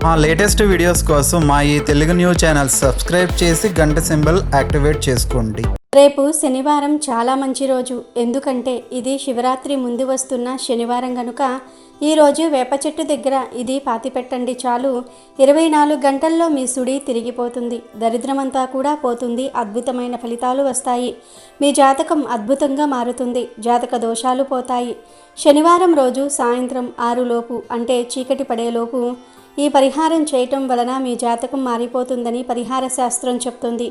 మా latest videos కోసం మా ఈ తెలుగు న్యూస్ ఛానల్ సబ్స్క్రైబ్ చేసి గంట సింబల్ యాక్టివేట్ చేసుకోండి. రేపు శనివారం చాలా మంచి రోజు. ఎందుకంటే ఇది శివరాత్రి ముందు వస్తున్న శనివారం గనుక ఈరోజు వేప చెట్టు దగ్గర ఇది పాతిపెట్టండి. చాలు 24 గంటల్లో మీ సుడి తిరిగిపోతుంది. దరిద్రమంతా కూడా పోతుంది. అద్భుతమైన ఫలితాలు వస్తాయి. మీ జాతకం అద్భుతంగా మారుతుంది. జాతక దోషాలు పోతాయి. శనివారం రోజు సాయంత్రం 6 లోపు అంటే చీకటి పడేలోపు ఈ పరిహారం చేయటం వలన మీ జాతకం మారిపోతుందని పరిహార శాస్త్రం చెప్తుంది.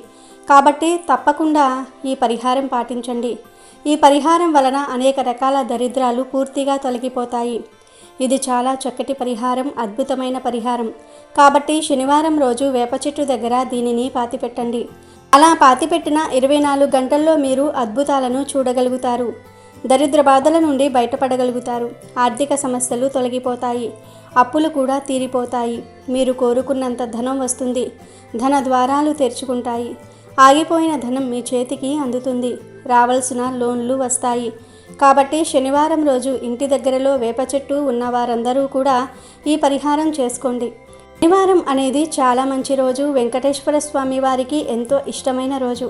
కాబట్టి తప్పకుండా ఈ పరిహారం పాటించండి. ఈ పరిహారం వలన అనేక రకాల దరిద్రాలు పూర్తిగా తొలగిపోతాయి. ఇది చాలా చక్కటి పరిహారం, అద్భుతమైన పరిహారం. కాబట్టి శనివారం రోజు వేప చెట్టు దగ్గర దీనిని పాతిపెట్టండి. అలా పాతిపెట్టిన 24 గంటల్లో మీరు అద్భుతాలను చూడగలుగుతారు. దరిద్ర బాధల నుండి బయటపడగలుగుతారు. ఆర్థిక సమస్యలు తొలగిపోతాయి. అప్పులు కూడా తీరిపోతాయి. మీరు కోరుకున్నంత ధనం వస్తుంది. ధన ద్వారాలు తెరుచుకుంటాయి. ఆగిపోయిన ధనం మీ చేతికి అందుతుంది. రావాల్సిన లోన్లు వస్తాయి. కాబట్టి శనివారం రోజు ఇంటి దగ్గరలో వేప చెట్టు ఉన్న వారందరూ కూడా ఈ పరిహారం చేసుకోండి. శనివారం అనేది చాలా మంచి రోజు. వెంకటేశ్వర స్వామి వారికి ఎంతో ఇష్టమైన రోజు.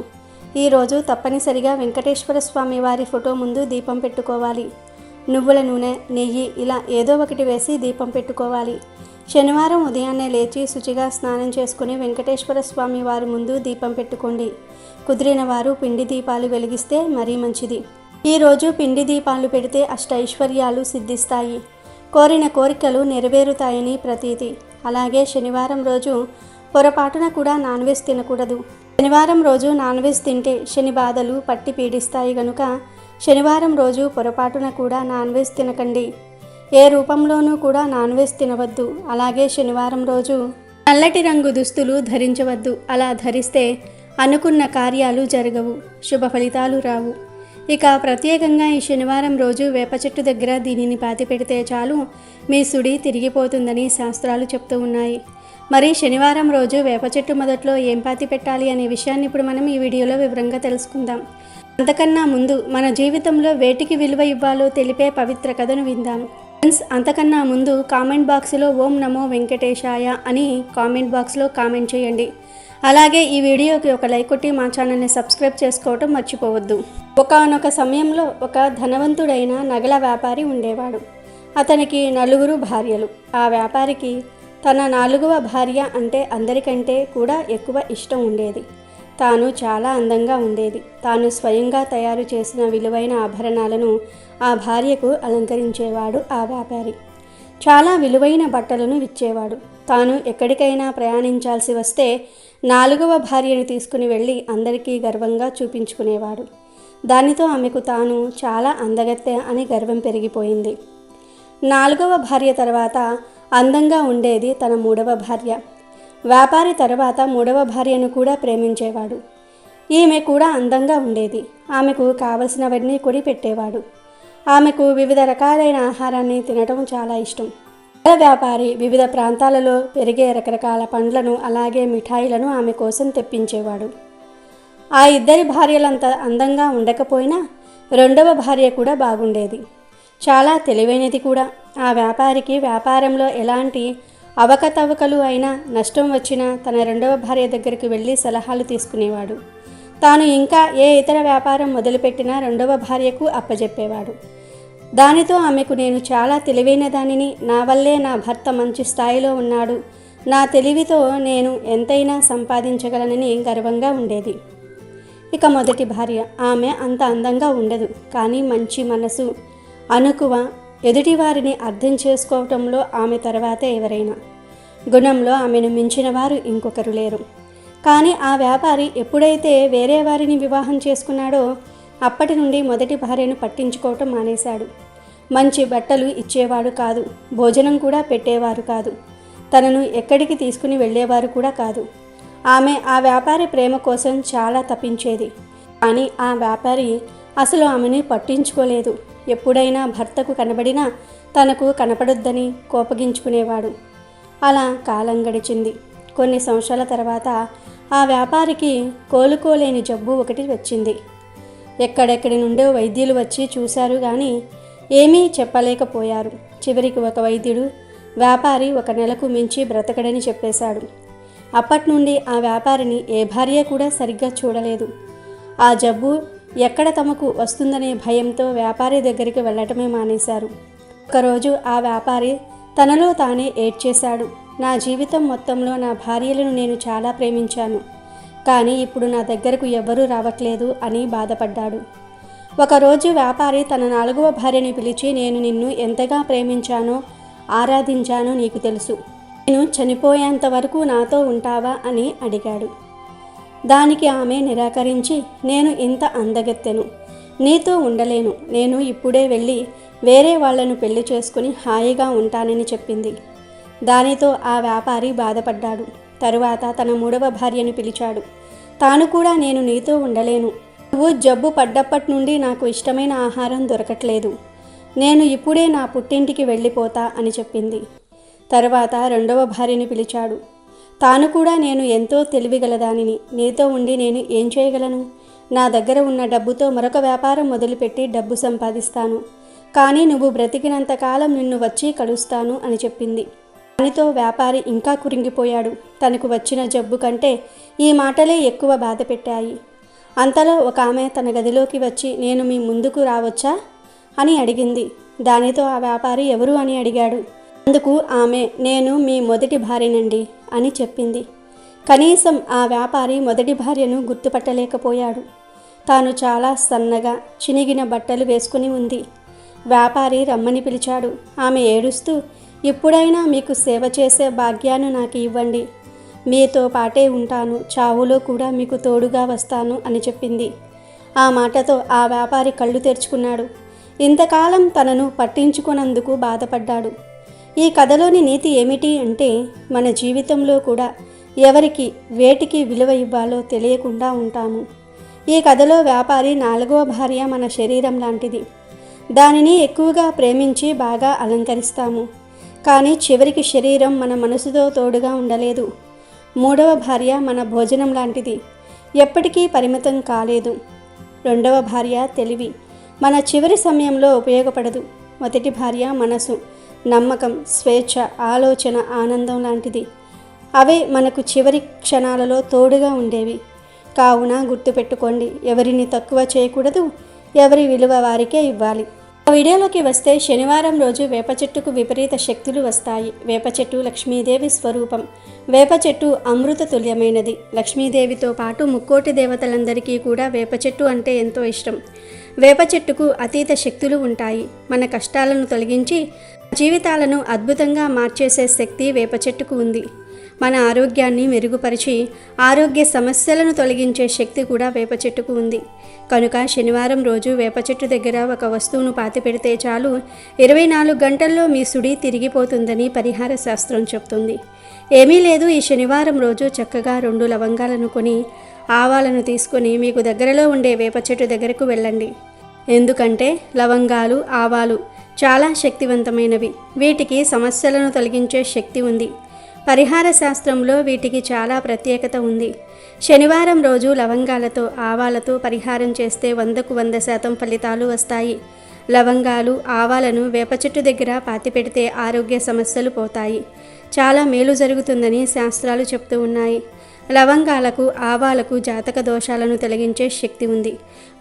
ఈ రోజు తప్పనిసరిగా వెంకటేశ్వర స్వామి వారి ఫోటో ముందు దీపం పెట్టుకోవాలి. నువ్వుల నూనె, నెయ్యి ఇలా ఏదో ఒకటి వేసి దీపం పెట్టుకోవాలి. శనివారం ఉదయాన్నే లేచి శుచిగా స్నానం చేసుకుని వెంకటేశ్వర స్వామి వారి ముందు దీపం పెట్టుకోండి. కుదిరిన వారు పిండి దీపాలు వెలిగిస్తే మరీ మంచిది. ఈరోజు పిండి దీపాలు పెడితే అష్టైశ్వర్యాలు సిద్ధిస్తాయి. కోరిన కోరికలు నెరవేరుతాయని ప్రతీతి. అలాగే శనివారం రోజు పొరపాటున కూడా నాన్ వెజ్ తినకూడదు. శనివారం రోజు నాన్ వెజ్ తింటే శని బాధలు పట్టి పీడిస్తాయి గనుక శనివారం రోజు పొరపాటున కూడా నాన్ వెజ్ తినకండి. ఏ రూపంలోనూ కూడా నాన్ వెజ్ తినవద్దు. అలాగే శనివారం రోజు నల్లటి రంగు దుస్తులు ధరించవద్దు. అలా ధరిస్తే అనుకున్న కార్యాలు జరగవు, శుభ ఫలితాలు రావు. ఇక ప్రత్యేకంగా ఈ శనివారం రోజు వేప చెట్టు దగ్గర దీనిని పాతి పెడితే చాలు మీ సుడి తిరిగిపోతుందని శాస్త్రాలు చెప్తూ ఉన్నాయి. మరి శనివారం రోజు వేప చెట్టు మొదట్లో ఏం పాతి పెట్టాలి అనే విషయాన్ని ఇప్పుడు మనం ఈ వీడియోలో వివరంగా తెలుసుకుందాం. అంతకన్నా ముందు మన జీవితంలో వేటికి విలువ ఇవ్వాలో తెలిపే పవిత్ర కథను విందాం. ఫ్రెండ్స్, అంతకన్నా ముందు కామెంట్ బాక్స్లో ఓం నమో వెంకటేశాయ అని కామెంట్ బాక్స్లో కామెంట్ చేయండి. అలాగే ఈ వీడియోకి ఒక లైక్ కొట్టి మా ఛానల్ని సబ్స్క్రైబ్ చేసుకోవటం మర్చిపోవద్దు. ఒకానొక సమయంలో ఒక ధనవంతుడైన నగల వ్యాపారి ఉండేవాడు. అతనికి 4 భార్యలు. ఆ వ్యాపారికి తన 4వ భార్య అంటే అందరికంటే కూడా ఎక్కువ ఇష్టం ఉండేది. తాను చాలా అందంగా ఉండేది. తాను స్వయంగా తయారు చేసిన విలువైన ఆభరణాలను ఆ భార్యకు అలంకరించేవాడు ఆ వ్యాపారి. చాలా విలువైన బట్టలను ఇచ్చేవాడు. తాను ఎక్కడికైనా ప్రయాణించాల్సి వస్తే 4వ భార్యను తీసుకుని వెళ్ళి అందరికీ గర్వంగా చూపించుకునేవాడు. దానితో ఆమెకు తాను చాలా అందగత్తె అని గర్వం పెరిగిపోయింది. 4వ భార్య తర్వాత అందంగా ఉండేది తన 3వ భార్య. వ్యాపారి తర్వాత 3వ భార్యను కూడా ప్రేమించేవాడు. ఈమె కూడా అందంగా ఉండేది. ఆమెకు కావలసినవన్నీ కొని పెట్టేవాడు. ఆమెకు వివిధ రకాలైన ఆహారాన్ని తినటం చాలా ఇష్టం. వ్యాపారి వివిధ ప్రాంతాలలో పెరిగే రకరకాల పండ్లను అలాగే మిఠాయిలను ఆమె కోసం తెప్పించేవాడు. ఆ 2 భార్యలంత అందంగా ఉండకపోయినా 2వ భార్య కూడా బాగుండేది. చాలా తెలివైనది కూడా. ఆ వ్యాపారికి వ్యాపారంలో ఎలాంటి అవకతవకలు అయినా నష్టం వచ్చినా తన 2వ భార్య దగ్గరికి వెళ్ళి సలహాలు తీసుకునేవాడు. తాను ఇంకా ఏ ఇతర వ్యాపారం మొదలుపెట్టినా 2వ భార్యకు అప్పజెప్పేవాడు. దానితో ఆమెకు నేను చాలా తెలివైన దానిని, నా వల్లే నా భర్త మంచి స్థాయిలో ఉన్నాడు, నా తెలివితో నేను ఎంతైనా సంపాదించగలనని గర్వంగా ఉండేది. ఇక మొదటి భార్య. ఆమె అంత అందంగా ఉండదు, కానీ మంచి మనసు, అనుకువ, ఎదుటివారిని అర్థం చేసుకోవటంలో ఆమె తర్వాతే ఎవరైనా. గుణంలో ఆమెను మించిన వారు ఇంకొకరు లేరు. కానీ ఆ వ్యాపారి ఎప్పుడైతే వేరే వారిని వివాహం చేసుకున్నాడో అప్పటి నుండి మొదటి భార్యను పట్టించుకోవటం మానేశాడు. మంచి బట్టలు ఇచ్చేవాడు కాదు, భోజనం కూడా పెట్టేవారు కాదు, తనను ఎక్కడికి తీసుకుని వెళ్ళేవారు కూడా కాదు. ఆమె ఆ వ్యాపారి ప్రేమ కోసం చాలా తపించేది. కానీ ఆ వ్యాపారి అసలు ఆమెని పట్టించుకోలేదు. ఎప్పుడైనా భర్తకు కనబడినా తనకు కనపడొద్దని కోపగించుకునేవాడు. అలా కాలం గడిచింది. కొన్ని సంవత్సరాల తర్వాత ఆ వ్యాపారికి కోలుకోలేని జబ్బు ఒకటి వచ్చింది. ఎక్కడెక్కడి నుండో వైద్యులు వచ్చి చూశారు కానీ ఏమీ చెప్పలేకపోయారు. చివరికి ఒక వైద్యుడు వ్యాపారి 1 నెలకు మించి బ్రతకడని చెప్పేశాడు. అప్పటి నుండి ఆ వ్యాపారిని ఏ భార్య కూడా సరిగ్గా చూడలేదు. ఆ జబ్బు ఎక్కడ తమకు వస్తుందనే భయంతో వ్యాపారి దగ్గరికి వెళ్ళటమే మానేశారు. ఒకరోజు ఆ వ్యాపారి తనలో తానే ఏడ్చేశాడు. నా జీవితం మొత్తంలో నా భార్యలను నేను చాలా ప్రేమించాను, కానీ ఇప్పుడు నా దగ్గరకు ఎవ్వరూ రావట్లేదు అని బాధపడ్డాడు. ఒకరోజు వ్యాపారి తన 4వ భార్యని పిలిచి, నేను నిన్ను ఎంతగా ప్రేమించానో ఆరాధించానో నీకు తెలుసు. నేను చనిపోయేంత వరకు నాతో ఉంటావా అని అడిగాడు. దానికి ఆమె నిరాకరించి, నేను ఇంత అందగత్తెను, నీతో ఉండలేను. నేను ఇప్పుడే వెళ్ళి వేరే వాళ్లను పెళ్లి చేసుకుని హాయిగా ఉంటానని చెప్పింది. దానితో ఆ వ్యాపారి బాధపడ్డాడు. తరువాత తన 3వ భార్యను పిలిచాడు. తాను కూడా నేను నీతో ఉండలేను. నువ్వు జబ్బు పడ్డప్పటి నుండి నాకు ఇష్టమైన ఆహారం దొరకట్లేదు. నేను ఇప్పుడే నా పుట్టింటికి వెళ్ళిపోతా అని చెప్పింది. తరువాత 2వ భార్యని పిలిచాడు. తాను కూడా నేను ఎంతో తెలివిగలదానిని, నీతో ఉండి నేను ఏం చేయగలను? నా దగ్గర ఉన్న డబ్బుతో మరొక వ్యాపారం మొదలుపెట్టి డబ్బు సంపాదిస్తాను, కానీ నువ్వు బ్రతికినంతకాలం నిన్ను వచ్చి కలుస్తాను అని చెప్పింది. దానితో వ్యాపారి ఇంకా కురింగిపోయాడు. తనకు వచ్చిన జబ్బు కంటే ఈ మాటలే ఎక్కువ బాధ పెట్టాయి. అంతలో ఒక ఆమె తన గదిలోకి వచ్చి, నేను మీ ముందుకు రావచ్చా అని అడిగింది. దానితో ఆ వ్యాపారి ఎవరు అని అడిగాడు. అందుకు ఆమె, నేను మీ మొదటి భార్యనండి అని చెప్పింది. కనీసం ఆ వ్యాపారి మొదటి భార్యను గుర్తుపట్టలేకపోయాడు. తాను చాలా సన్నగా చినిగిన బట్టలు వేసుకుని ఉంది. వ్యాపారి రమ్మని పిలిచాడు. ఆమె ఏడుస్తూ, ఇప్పుడైనా మీకు సేవ చేసే భాగ్యాన్ని నాకు ఇవ్వండి, మీతో పాటే ఉంటాను, చావులో కూడా మీకు తోడుగా వస్తాను అని చెప్పింది. ఆ మాటతో ఆ వ్యాపారి కళ్ళు తెరుచుకున్నాడు. ఇంతకాలం తనను పట్టించుకున్నందుకు బాధపడ్డాడు. ఈ కథలోని నీతి ఏమిటి అంటే, మన జీవితంలో కూడా ఎవరికి వేటికి విలువ ఇవ్వాలో తెలియకుండా ఉంటాము. ఈ కథలో వ్యాపారి 4వ భార్య మన శరీరం లాంటిది. దానిని ఎక్కువగా ప్రేమించి బాగా అలంకరిస్తాము, కానీ చివరికి శరీరం మన మనసుతో తోడుగా ఉండలేదు. 3వ భార్య మన భోజనం లాంటిది, ఎప్పటికీ పరిమితం కాలేదు. 2వ భార్య తెలివి, మన చివరి సమయంలో ఉపయోగపడదు. మొదటి భార్య మనసు, నమ్మకం, స్వేచ్ఛ, ఆలోచన, ఆనందం లాంటిది. అవే మనకు చివరి క్షణాలలో తోడుగా ఉండేవి. కావున గుర్తుపెట్టుకోండి, ఎవరిని తక్కువ చేయకూడదు, ఎవరి విలువ వారికే ఇవ్వాలి. వీడియోలోకి వస్తే, శనివారం రోజు వేప చెట్టుకు విపరీత శక్తులు వస్తాయి. వేప చెట్టు లక్ష్మీదేవి స్వరూపం. వేప చెట్టు అమృత తుల్యమైనది. లక్ష్మీదేవితో పాటు ముక్కోటి దేవతలందరికీ కూడా వేప చెట్టు అంటే ఎంతో ఇష్టం. వేప చెట్టుకు అతీత శక్తులు ఉంటాయి. మన కష్టాలను తొలగించి జీవితాలను అద్భుతంగా మార్చేసే శక్తి వేప చెట్టుకు ఉంది. మన ఆరోగ్యాన్ని మెరుగుపరిచి ఆరోగ్య సమస్యలను తొలగించే శక్తి కూడా వేప చెట్టుకు ఉంది. కనుక శనివారం రోజు వేప చెట్టు దగ్గర ఒక వస్తువును పాతిపెడితే చాలు, 24 గంటల్లో మీ సుడి తిరిగిపోతుందని పరిహార శాస్త్రం చెప్తుంది. ఏమీ లేదు, ఈ శనివారం రోజు చక్కగా 2 లవంగాలను కొని ఆవాలను తీసుకొని మీకు దగ్గరలో ఉండే వేప చెట్టు దగ్గరకు వెళ్ళండి. ఎందుకంటే లవంగాలు, ఆవాలు చాలా శక్తివంతమైనవి. వీటికి సమస్యలను తొలగించే శక్తి ఉంది. పరిహార శాస్త్రంలో వీటికి చాలా ప్రత్యేకత ఉంది. శనివారం రోజు లవంగాలతో, ఆవాలతో పరిహారం చేస్తే 100కు 100% ఫలితాలు వస్తాయి. లవంగాలు, ఆవాలను వేప చెట్టు దగ్గర పాతిపెడితే ఆరోగ్య సమస్యలు పోతాయి. చాలా మేలు జరుగుతుందని శాస్త్రాలు చెప్తూ ఉన్నాయి. లవంగాలకు, ఆవాలకు జాతక దోషాలను తొలగించే శక్తి ఉంది.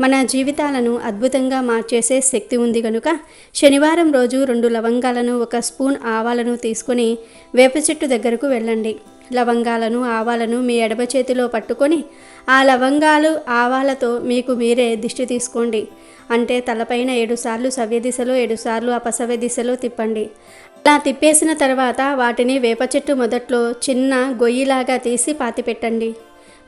మన జీవితాలను అద్భుతంగా మార్చేసే శక్తి ఉంది కనుక శనివారం రోజు 2 లవంగాలను, 1 స్పూన్ ఆవాలను తీసుకొని వేప చెట్టు దగ్గరకు వెళ్ళండి. లవంగాలను, ఆవాలను మీ ఎడమ చేతిలో పట్టుకొని ఆ లవంగాలు, ఆవాలతో మీకు మీరే దిష్టి తీసుకోండి. అంటే తలపైన 7 సార్లు సవ్య దిశలో, 7 సార్లు అపసవ్య దిశలో తిప్పండి. అలా తిప్పేసిన తర్వాత వాటిని వేప చెట్టు మొదట్లో చిన్న గొయ్యిలాగా తీసి పాతిపెట్టండి.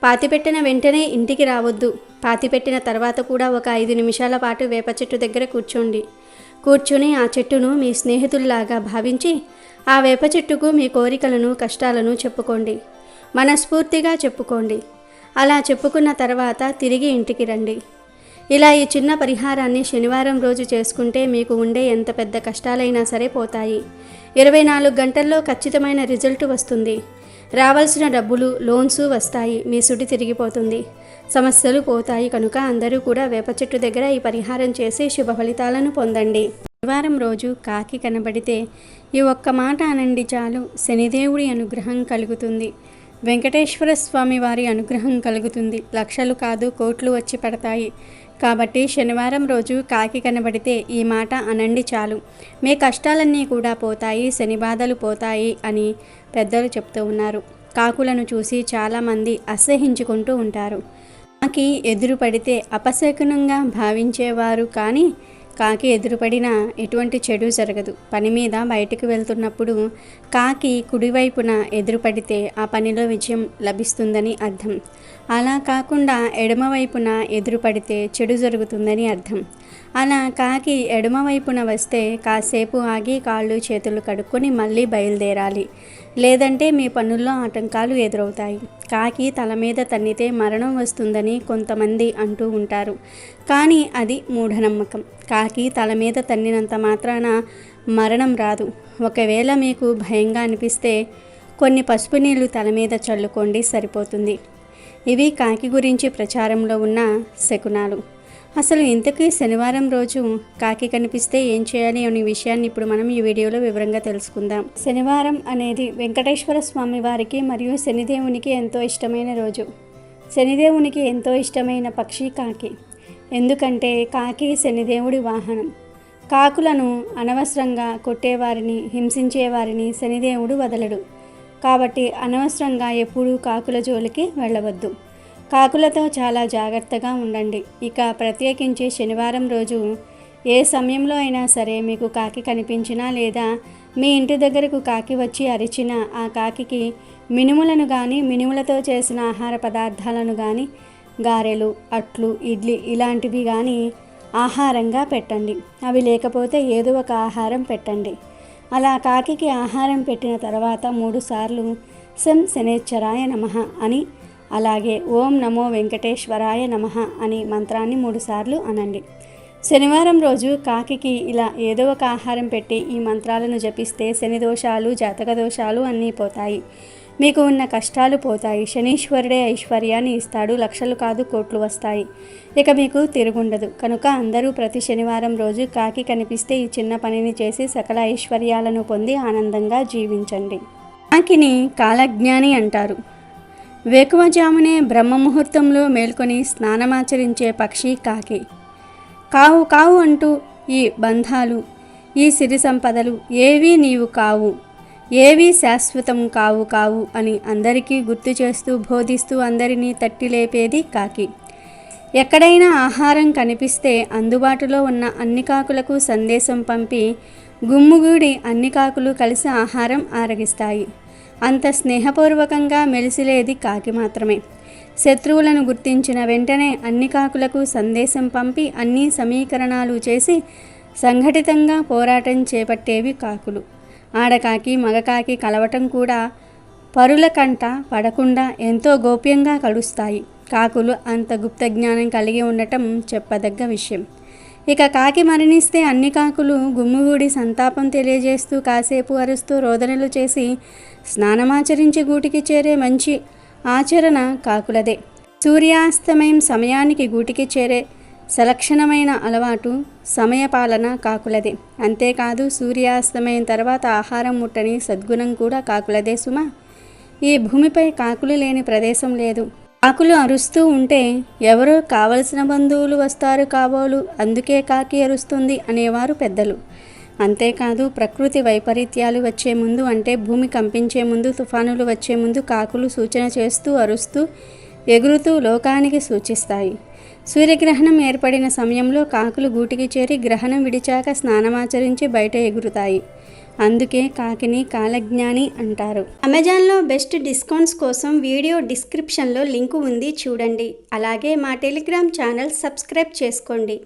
పాతిపెట్టిన వెంటనే ఇంటికి రావద్దు. పాతిపెట్టిన తర్వాత కూడా ఒక 5 నిమిషాల పాటు వేప చెట్టు దగ్గర కూర్చొని ఆ చెట్టును మీ స్నేహితుల్లాగా భావించి ఆ వేప చెట్టుకు మీ కోరికలను, కష్టాలను చెప్పుకోండి. మనస్ఫూర్తిగా చెప్పుకోండి. అలా చెప్పుకున్న తర్వాత తిరిగి ఇంటికి రండి. ఇలా ఈ చిన్న పరిహారాన్ని శనివారం రోజు చేసుకుంటే మీకు ఉండే ఎంత పెద్ద కష్టాలైనా సరే పోతాయి. 24 గంటల్లో ఖచ్చితమైన రిజల్ట్ వస్తుంది. రావాల్సిన డబ్బులు, లోన్స్ వస్తాయి. మీ సుడి తిరిగిపోతుంది. సమస్యలు పోతాయి. కనుక అందరూ కూడా వేప చెట్టు దగ్గర ఈ పరిహారం చేసి శుభ ఫలితాలను పొందండి. శనివారం రోజు కాకి కనబడితే ఈ ఒక్క మాట అనండి చాలు, శనిదేవుడి అనుగ్రహం కలుగుతుంది, వెంకటేశ్వర స్వామి వారి అనుగ్రహం కలుగుతుంది, లక్షలు కాదు కోట్లు వచ్చి పడతాయి. కాబట్టి శనివారం రోజు కాకి కనబడితే ఈ మాట అనండి చాలు, మీ కష్టాలన్నీ కూడా పోతాయి, శని బాధలు పోతాయి అని పెద్దలు చెప్తూ ఉన్నారు. కాకులను చూసి చాలామంది అసహించుకుంటూ ఉంటారు. కాకి ఎదురు పడితే అపశకునంగా భావించేవారు, కానీ కాకి ఎదురుపడినా ఎటువంటి చెడు జరగదు. పని మీద బయటకు వెళ్తున్నప్పుడు కాకి కుడివైపున ఎదురుపడితే ఆ పనిలో విజయం లభిస్తుందని అర్థం. అలా కాకుండా ఎడమవైపున ఎదురుపడితే చెడు జరుగుతుందని అర్థం. అలా కాకి ఎడమవైపున వస్తే కాసేపు ఆగి కాళ్ళు చేతులు కడుక్కొని మళ్ళీ బయలుదేరాలి, లేదంటే మీ పనుల్లో ఆటంకాలు ఎదురవుతాయి. కాకి తల మీద తన్నితే మరణం వస్తుందని కొంతమంది అంటూ ఉంటారు, కానీ అది మూఢనమ్మకం. కాకి తల మీద తన్నినంత మాత్రాన మరణం రాదు. ఒకవేళ మీకు భయంగా అనిపిస్తే కొన్ని పసుపు నీళ్లు తల మీద చల్లుకోండి, సరిపోతుంది. ఇవి కాకి గురించి ప్రచారంలో ఉన్న శకునాలు. అసలు ఇంతకీ శనివారం రోజు కాకి కనిపిస్తే ఏం చేయాలి అనే విషయాన్ని ఇప్పుడు మనం ఈ వీడియోలో వివరంగా తెలుసుకుందాం. శనివారం అనేది వెంకటేశ్వర స్వామి వారికి మరియు శనిదేవునికి ఎంతో ఇష్టమైన రోజు. శనిదేవునికి ఎంతో ఇష్టమైన పక్షి కాకి. ఎందుకంటే కాకి శనిదేవుడి వాహనం. కాకులను అనవసరంగా కొట్టేవారిని, హింసించేవారిని శనిదేవుడు వదలడు. కాబట్టి అనవసరంగా ఎప్పుడూ కాకుల జోలికి వెళ్ళవద్దు. కాకులతో చాలా జాగ్రత్తగా ఉండండి. ఇక ప్రత్యేకించి శనివారం రోజు ఏ సమయంలో అయినా సరే మీకు కాకి కనిపించినా లేదా మీ ఇంటి దగ్గరకు కాకి వచ్చి అరిచినా ఆ కాకికి మినుములను కానీ, మినుములతో చేసిన ఆహార పదార్థాలను కానీ, గారెలు, అట్లు, ఇడ్లీ ఇలాంటివి కానీ ఆహారంగా పెట్టండి. అవి లేకపోతే ఏదో ఒక ఆహారం పెట్టండి. అలా కాకికి ఆహారం పెట్టిన తర్వాత 3 సార్లు శం శనేశ్వరాయ నమః అని, అలాగే ఓం నమో వెంకటేశ్వరాయ నమః అని మంత్రాన్ని 3 సార్లు అనండి. శనివారం రోజు కాకికి ఇలా ఏదో ఒక ఆహారం పెట్టి ఈ మంత్రాలను జపిస్తే శని దోషాలు, జాతక దోషాలు అన్నీ పోతాయి. మీకు ఉన్న కష్టాలు పోతాయి. శనీశ్వరుడే ఐశ్వర్యాన్ని ఇస్తాడు, లక్షలు కాదు కోట్లు వస్తాయి. ఇక మీకు తిరుగుండదు. కనుక అందరూ ప్రతి శనివారం రోజు కాకి కనిపిస్తే ఈ చిన్న పనిని చేసి సకల ఐశ్వర్యాలను పొంది ఆనందంగా జీవించండి. కాకిని కాలజ్ఞాని అంటారు. వేకువజామునే బ్రహ్మముహూర్తంలో మేల్కొని స్నానమాచరించే పక్షి కాకి. కావు కావు అంటూ ఈ బంధాలు, ఈ సిరి సంపదలు ఏవీ నీవు కావు, ఏవీ శాశ్వతం కావు కావు అని అందరికీ గుర్తు చేస్తూ బోధిస్తూ అందరినీ తట్టి లేపేది కాకి. ఎక్కడైనా ఆహారం కనిపిస్తే అందుబాటులో ఉన్న అన్ని కాకులకు సందేశం పంపి గుమ్ముగూడి అన్ని కాకులు కలిసి ఆహారం ఆరగిస్తాయి. అంత స్నేహపూర్వకంగా మెలిసిలేది కాకి మాత్రమే. శత్రువులను గుర్తించిన వెంటనే అన్ని కాకులకు సందేశం పంపి అన్ని సమీకరణాలు చేసి సంఘటితంగా పోరాటం చేపట్టేవి కాకులు. ఆడకాకి మగకాకి కలవటం కూడా పరుల కంట పడకుండా ఎంతో గోప్యంగా కలుస్తాయి. కాకులు అంత గుప్త జ్ఞానం కలిగి ఉండటం చెప్పదగ్గ విషయం. ఇక కాకి మరణిస్తే అన్ని కాకులు గుమ్ముగూడి సంతాపం తెలియజేస్తూ కాసేపు అరుస్తూ రోదనలు చేసి స్నానమాచరించి గూటికి చేరే మంచి ఆచరణ కాకులదే. సూర్యాస్తమయం సమయానికి గూటికి చేరే సలక్షణమైన అలవాటు, సమయపాలన కాకులదే. అంతేకాదు సూర్యాస్తమయం తర్వాత ఆహారం ముట్టని సద్గుణం కూడా కాకులదే సుమా. ఈ భూమిపై కాకులు లేని ప్రదేశం లేదు. కాకులు అరుస్తూ ఉంటే ఎవరో కావలసిన బంధువులు వస్తారు కాబోలు, అందుకే కాకి అరుస్తుంది అనేవారు పెద్దలు. అంతేకాదు ప్రకృతి వైపరీత్యాలు వచ్చే ముందు, అంటే భూమి కంపించే ముందు, తుఫానులు వచ్చే ముందు కాకులు సూచన చేస్తూ అరుస్తూ ఎగురుతూ లోకానికి సూచిస్తాయి. సూర్యగ్రహణం ఏర్పడిన సమయంలో కాకులు గూటికి చేరి గ్రహణం విడిచాక స్నానమాచరించి బయట ఎగురుతాయి. అందుకే కాకిని కాలజ్ఞాని అంటారు. అమెజాన్లో బెస్ట్ డిస్కౌంట్స్ కోసం వీడియో డిస్క్రిప్షన్లో లింకు ఉంది, చూడండి. అలాగే మా టెలిగ్రామ్ ఛానల్ సబ్స్క్రైబ్ చేసుకోండి.